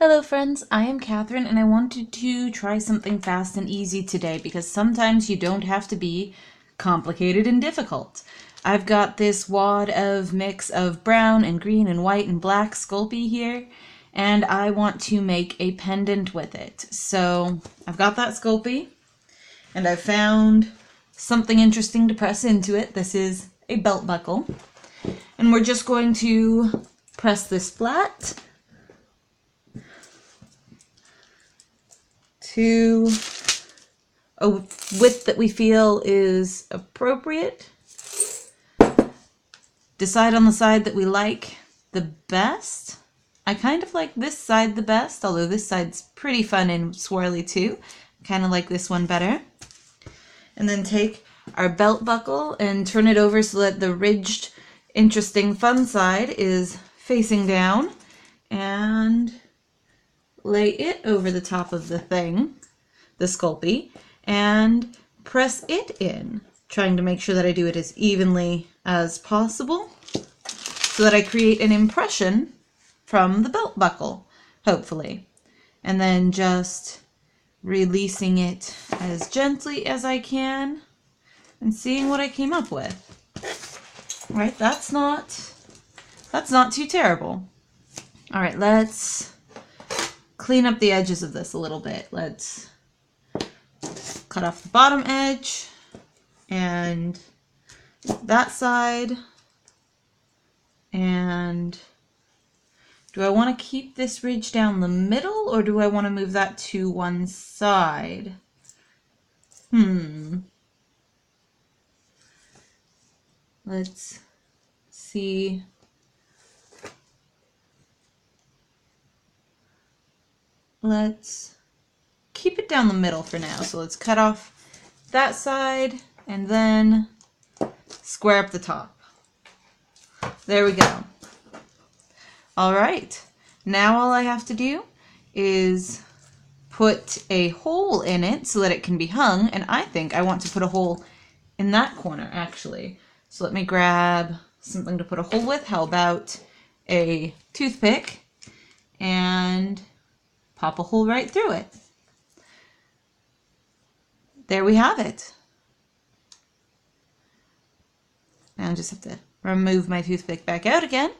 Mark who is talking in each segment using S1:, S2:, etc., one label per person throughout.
S1: Hello friends, I am Catherine and I wanted to try something fast and easy today because sometimes you don't have to be complicated and difficult. I've got this wad of mix of brown and green and white and black Sculpey here and I want to make a pendant with it. So I've got that Sculpey and I've found something interesting to press into it. This is a belt buckle and we're just going to press this flat to a width that we feel is appropriate. Decide on the side that we like the best. I kind of like this side the best, although this side's pretty fun and swirly too. Kind of like this one better. And then take our belt buckle and turn it over so that the ridged, interesting, fun side is facing down, and lay it over the top of the thing, the Sculpey, and press it in, trying to make sure that I do it as evenly as possible so that I create an impression from the belt buckle, hopefully. And then just releasing it as gently as I can and seeing what I came up with. All right, that's not too terrible. All right, let's clean up the edges of this a little bit. Let's cut off the bottom edge and that side. And do I want to keep this ridge down the middle or do I want to move that to one side? Let's see. Let's keep it down the middle for now. So let's cut off that side and then square up the top. There we go. All right. Now all I have to do is put a hole in it so that it can be hung. And I think I want to put a hole in that corner actually. So let me grab something to put a hole with. How about a toothpick and pop a hole right through it. There we have it. Now I just have to remove my toothpick back out again.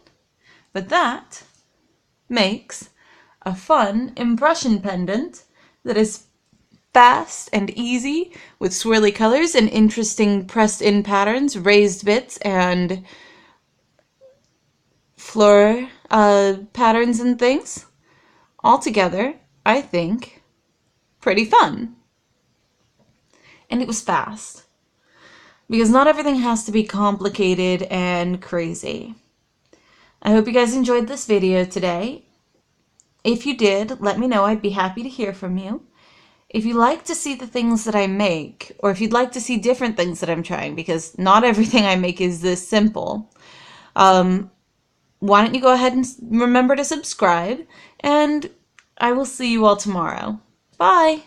S1: But that makes a fun impression pendant that is fast and easy with swirly colors and interesting pressed in patterns, raised bits, and floor patterns and things. Altogether, I think, pretty fun. And it was fast. Because not everything has to be complicated and crazy. I hope you guys enjoyed this video today. If you did, let me know. I'd be happy to hear from you. If you like to see the things that I make, or if you'd like to see different things that I'm trying, because not everything I make is this simple, why don't you go ahead and remember to subscribe, and I will see you all tomorrow. Bye!